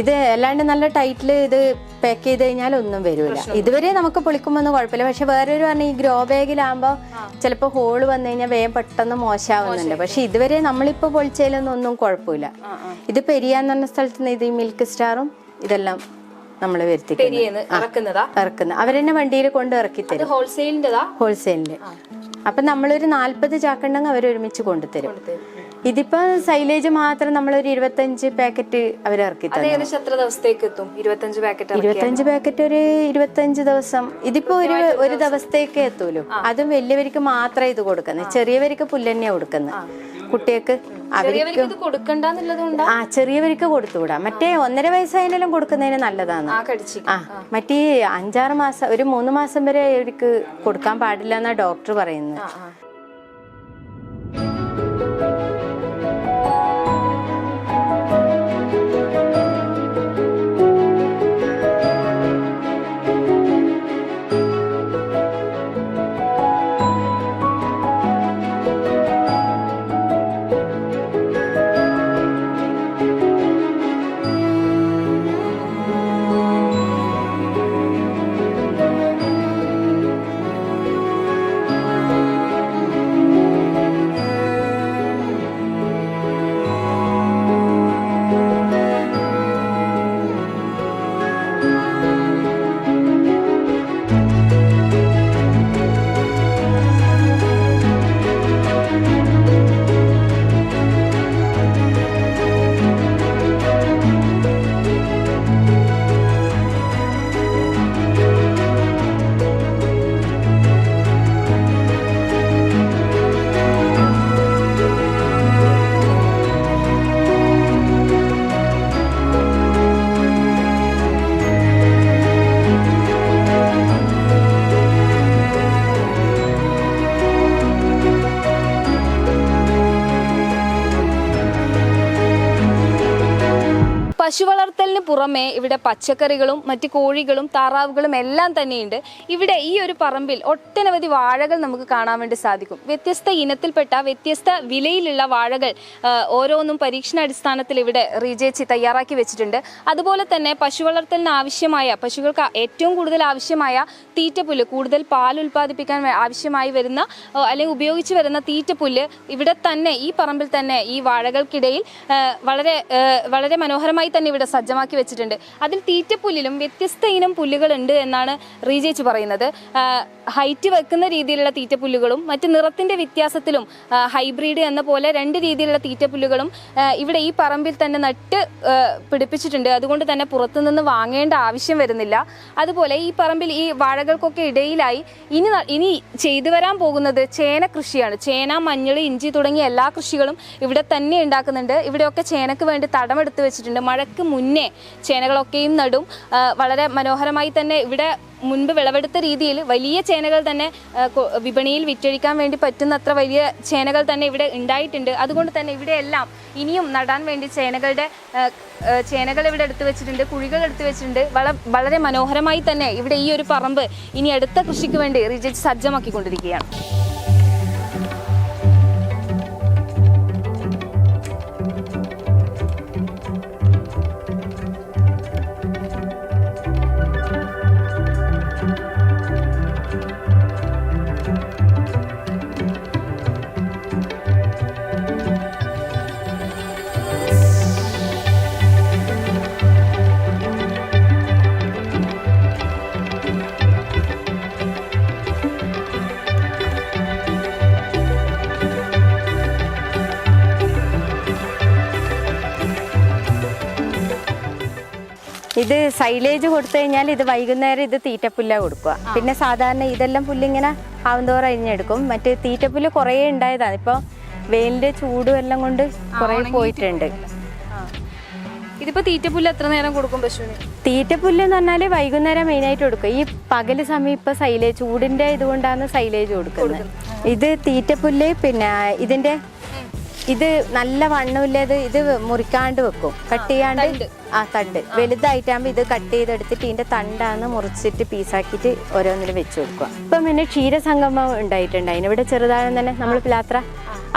ഇത് അല്ലാണ്ട് നല്ല ടൈറ്റില് ഇത് പാക്ക് ചെയ്ത് കഴിഞ്ഞാൽ ഒന്നും വരില്ല. ഇതുവരെ നമുക്ക് പൊളിക്കുമ്പോൾ കുഴപ്പമില്ല. പക്ഷെ വേറൊരു പറഞ്ഞ ഈ ഗ്രോ ബാഗിലാകുമ്പോൾ ചിലപ്പോൾ ഹോള് വന്നു കഴിഞ്ഞാൽ വേഗം പെട്ടെന്ന് മോശമാവുന്നുണ്ട്. പക്ഷെ ഇതുവരെ നമ്മളിപ്പോ പൊളിച്ചതിലൊന്നും ഒന്നും കുഴപ്പമില്ല. ഇത് പെരിയാന്ന് പറഞ്ഞ സ്ഥലത്ത് നിന്ന് ഇത് ഈ മിൽക്ക് സ്റ്റാറും ഇതെല്ലാം നമ്മള് ഇറക്കുന്ന അവരെന്നെ വണ്ടിയിൽ കൊണ്ട് ഇറക്കി തരും. ഹോൾസെയിലിന്റെ. അപ്പൊ നമ്മളൊരു 40 ചാക്കുണ്ടെങ്കിൽ അവർ ഒരുമിച്ച് കൊണ്ടുതരും. ഇതിപ്പോ സൈലേജ് മാത്രം നമ്മളൊരു 25 പാക്കറ്റ് അവരിറക്കി തരും. 25 പാക്കറ്റ് ഒരു 25 ദിവസം. ഇതിപ്പോ ഒരു ദിവസത്തേക്ക് എത്തൂലോ. അതും വലിയവർക്ക് മാത്രമേ ഇത് കൊടുക്കുന്നത്. ചെറിയവർക്ക് പുല്ലന്നെയാ കൊടുക്കുന്നത്. കുട്ടികൾക്ക് അവർക്ക് ചെറിയവർക്ക് കൊടുത്തുകൂടാ. മറ്റേ 1.5 വയസ്സായാലും കൊടുക്കുന്നതിന് നല്ലതാണ്. മറ്റേ 5-6 മാസം ഒരു 3 മാസം വരെ അവർക്ക് കൊടുക്കാൻ പാടില്ല എന്നാ ഡോക്ടർ പറയുന്നത്. പുറമെ ഇവിടെ പച്ചക്കറികളും മറ്റ് കോഴികളും താറാവുകളും എല്ലാം തന്നെയുണ്ട്. ഇവിടെ ഈ ഒരു പറമ്പിൽ ഒട്ടനവധി വാഴകൾ നമുക്ക് കാണാൻ വേണ്ടി സാധിക്കും. വ്യത്യസ്ത ഇനത്തിൽപ്പെട്ട വ്യത്യസ്ത വിലയിലുള്ള വാഴകൾ ഓരോന്നും പരീക്ഷണാടിസ്ഥാനത്തിൽ ഇവിടെ റീജേച്ചി തയ്യാറാക്കി വെച്ചിട്ടുണ്ട്. അതുപോലെ തന്നെ പശു വളർത്തലിന് ആവശ്യമായ, പശുക്കൾക്ക് ഏറ്റവും കൂടുതൽ ആവശ്യമായ തീറ്റപ്പുല്ല്, കൂടുതൽ പാൽ ഉൽപ്പാദിപ്പിക്കാൻ ആവശ്യമായി വരുന്ന അല്ലെങ്കിൽ ഉപയോഗിച്ച് വരുന്ന തീറ്റപ്പുല്ല് ഇവിടെ തന്നെ ഈ പറമ്പിൽ തന്നെ ഈ വാഴകൾക്കിടയിൽ വളരെ മനോഹരമായി തന്നെ ഇവിടെ സജ്ജമാക്കി വെച്ചിട്ടുണ്ട്. അതിൽ തീറ്റപ്പുല്ലിലും വ്യത്യസ്ത ഇനം പുല്ലുകളുണ്ട് എന്നാണ് റീജേച്ചി പറയുന്നത്. ഹൈറ്റ് വെക്കുന്ന രീതിയിലുള്ള തീറ്റപ്പുല്ലുകളും മറ്റ് നിറത്തിന്റെ വ്യത്യാസത്തിലും ഹൈബ്രിഡ് എന്ന പോലെ 2 രീതിയിലുള്ള തീറ്റപ്പുല്ലുകളും ഇവിടെ ഈ പറമ്പിൽ തന്നെ നട്ട് പിടിപ്പിച്ചിട്ടുണ്ട്. അതുകൊണ്ട് തന്നെ പുറത്തുനിന്ന് വാങ്ങേണ്ട ആവശ്യം വരുന്നില്ല. അതുപോലെ ഈ പറമ്പിൽ ഈ വാഴകൾക്കൊക്കെ ഇടയിലായി ഇനി ചെയ്തു വരാൻ പോകുന്നത് ചേന കൃഷിയാണ്. ചേന, മഞ്ഞൾ, ഇഞ്ചി തുടങ്ങിയ എല്ലാ കൃഷികളും ഇവിടെ തന്നെ ഉണ്ടാക്കുന്നുണ്ട്. ഇവിടെയൊക്കെ ചേനക്ക് വേണ്ടി തടമെടുത്ത് വെച്ചിട്ടുണ്ട്. മഴയ്ക്ക് മുന്നേ ചേനകളൊക്കെയും നടും. വളരെ മനോഹരമായി തന്നെ ഇവിടെ മുൻപ് വിളവെടുത്ത രീതിയിൽ വലിയ ചേനകൾ തന്നെ വിപണിയിൽ വിറ്റഴിക്കാൻ വേണ്ടി പറ്റുന്നത്ര വലിയ ചേനകൾ തന്നെ ഇവിടെ ഉണ്ടായിട്ടുണ്ട്. അതുകൊണ്ട് തന്നെ ഇവിടെയെല്ലാം ഇനിയും നടാൻ വേണ്ടി ചേനകൾ ഇവിടെ എടുത്തു വെച്ചിട്ടുണ്ട്, കുഴികൾ എടുത്തു വെച്ചിട്ടുണ്ട്. വളരെ മനോഹരമായി തന്നെ ഇവിടെ ഈ ഒരു പറമ്പ് ഇനി അടുത്ത കൃഷിക്ക് വേണ്ടി റീജേച്ചി സജ്ജമാക്കിക്കൊണ്ടിരിക്കുകയാണ്. ഇത് സൈലേജ് കൊടുത്തു കഴിഞ്ഞാൽ ഇത് വൈകുന്നേരം ഇത് തീറ്റപ്പുല്ല കൊടുക്കുക. പിന്നെ സാധാരണ ഇതെല്ലാം പുല്ലിങ്ങനെ ആവുന്തോറും അരിഞ്ഞെടുക്കും. മറ്റേ തീറ്റപ്പുല്ല് കുറേ ഉണ്ടായതാണ്. ഇപ്പോൾ വെയിലിന്റെ ചൂടും എല്ലാം കൊണ്ട് കുറേ പോയിട്ടുണ്ട്. ഇതിപ്പോ തീറ്റപ്പുല്ല് എത്ര നേരം കൊടുക്കും പശുവിന്? തീറ്റപ്പുല്ല് എന്ന് പറഞ്ഞാൽ വൈകുന്നേരം മെയിനായിട്ട് കൊടുക്കും. ഈ പകല് സമയം ഇപ്പൊ സൈലേജ് ചൂടിന്റെ ഇതുകൊണ്ടാണ് സൈലേജ് കൊടുക്കുന്നത്. ഇത് തീറ്റപ്പുല്ല്. പിന്നെ ഇത് നല്ല വണ്ണമില്ലത് ഇത് മുറിക്കാണ്ട് വെക്കും, കട്ട് ചെയ്യാണ്ട്. തണ്ട് വലുതായിട്ടാകുമ്പോൾ ഇത് കട്ട് ചെയ്തെടുത്തിട്ട് ഇതിന്റെ തണ്ടാന്ന് മുറിച്ചിട്ട് പീസാക്കിയിട്ട് ഓരോന്നിലും വെച്ച് കൊടുക്കുക. ഇപ്പം പിന്നെ ക്ഷീരസംഗമം ഉണ്ടായിട്ടുണ്ട്. അതിനിവിടെ ചെറുതാഴം തന്നെ നമ്മൾ പിലാത്ര.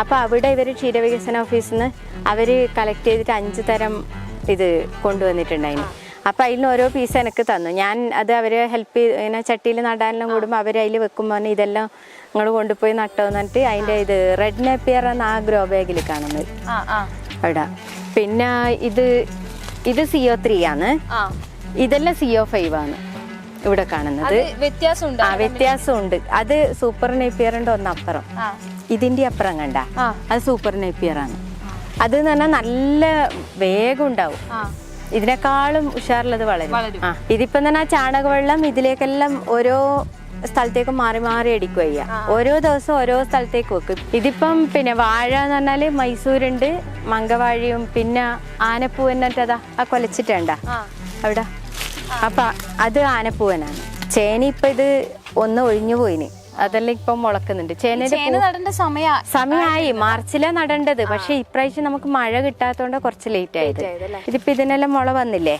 അപ്പൊ അവിടെ ഇവർ ക്ഷീരവികസന ഓഫീസിൽ നിന്ന് അവര് കളക്ട് ചെയ്തിട്ട് 5 തരം ഇത് കൊണ്ടുവന്നിട്ടുണ്ടായിരുന്നു. അപ്പം അതിൽ നിന്ന് ഓരോ പീസ് എനിക്ക് തന്നു. ഞാൻ അത് അവരെ ഹെൽപ്പ് ചെയ്ത് ഇങ്ങനെ ചട്ടിയിൽ നടാനെല്ലാം കൂടുമ്പോൾ അവർ അതിൽ വെക്കുമ്പോൾ ഇതെല്ലാം നിങ്ങൾ കൊണ്ടുപോയി നട്ടോന്ന് പറഞ്ഞിട്ട് അതിൻ്റെ ഇത് റെഡ് നേപ്പിയർ എന്ന ആ ഗ്രോ ബാഗിൽ കാണുന്നത് അവിടെ. പിന്നെ ഇത് CO3 ആണ്, ഇതെല്ലാം CO5 ആണ് ഇവിടെ കാണുന്നത്. വ്യത്യാസമുണ്ട്. അത് സൂപ്പർ നേപ്പിയറിന്റെ ഒന്നപ്പുറം, ഇതിന്റെ അപ്പുറം കണ്ട അത് സൂപ്പർ നേപ്പിയർ ആണ്. അത് എന്ന് പറഞ്ഞാൽ നല്ല വേഗം ഉണ്ടാവും. ഇതിനേക്കാളും ഉഷാറുള്ളത് വളരും. ഇതിപ്പോ തന്നെ ചാണകവെള്ളം ഇതിലേക്കെല്ലാം ഓരോ സ്ഥലത്തേക്ക് മാറി മാറി അടിക്കുക. ഓരോ ദിവസം ഓരോ സ്ഥലത്തേക്ക് വെക്കും. ഇതിപ്പം പിന്നെ വാഴ എന്ന് പറഞ്ഞാല് മൈസൂരുണ്ട്, മങ്കവാഴിയും പിന്നെ ആനപ്പൂവനറ്റതാ ആ കൊലച്ചിട്ടുണ്ട അവിടെ. അപ്പൊ അത് ആനപ്പൂവനാണ്. ചേന ഇപ്പൊ ഇത് ഒന്ന് ഒഴിഞ്ഞു പോയിന്, അതെല്ലാം ഇപ്പം മുളക്കുന്നുണ്ട്. ചേന സമയമായി, മാർച്ചിലാ നടേണ്ടത്. പക്ഷെ ഇപ്രാവശ്യം നമുക്ക് മഴ കിട്ടാത്തോണ്ട് കുറച്ച് ലേറ്റ് ആയത്. ഇതിപ്പോ ഇതിനെല്ലാം മുള വന്നില്ലേ,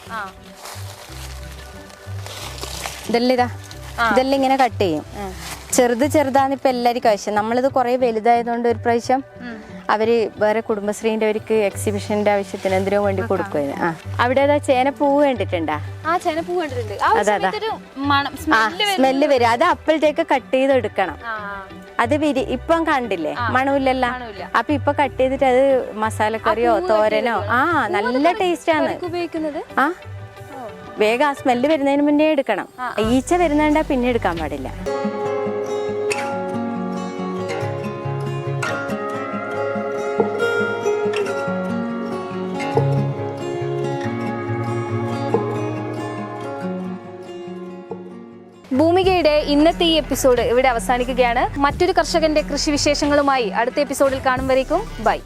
ഇതെല്ലാം ഇങ്ങനെ കട്ട് ചെയ്യും. ചെറുതാന്ന് ഇപ്പൊ എല്ലാവർക്കും ആവശ്യം. നമ്മളിത് കുറെ വലുതായതുകൊണ്ട് ഒരു പ്രാവശ്യം അവര് വേറെ കുടുംബശ്രീന്റെ അവർക്ക് എക്സിബിഷന്റെ ആവശ്യത്തിന് എന്തിനോ വേണ്ടി കൊടുക്കുമായിരുന്നു. അവിടെ ചേനപ്പൂവ് കണ്ടിട്ടുണ്ടാ? അതാ സ്മെല്ല് വരും. അത് അപ്പോഴത്തേക്ക് കട്ട് ചെയ്ത് എടുക്കണം. അത് ഇപ്പം കണ്ടില്ലേ മണമില്ലല്ല. അപ്പൊ ഇപ്പൊ കട്ട് ചെയ്തിട്ട് അത് മസാലക്കറിയോ തോരനോ നല്ല ടേസ്റ്റ് ആണ്. വേഗം ആ സ്മെല്ല് വരുന്നതിന് മുന്നേ എടുക്കണം. ഈച്ച വരുന്നുണ്ടാ പിന്നെ എടുക്കാൻ പാടില്ല. ഭൂമികയുടെ ഇന്നത്തെ ഈ എപ്പിസോഡ് ഇവിടെ അവസാനിക്കുകയാണ്. മറ്റൊരു കർഷകന്റെ കൃഷി വിശേഷങ്ങളുമായി അടുത്ത എപ്പിസോഡിൽ കാണും വരേക്കും ബൈ.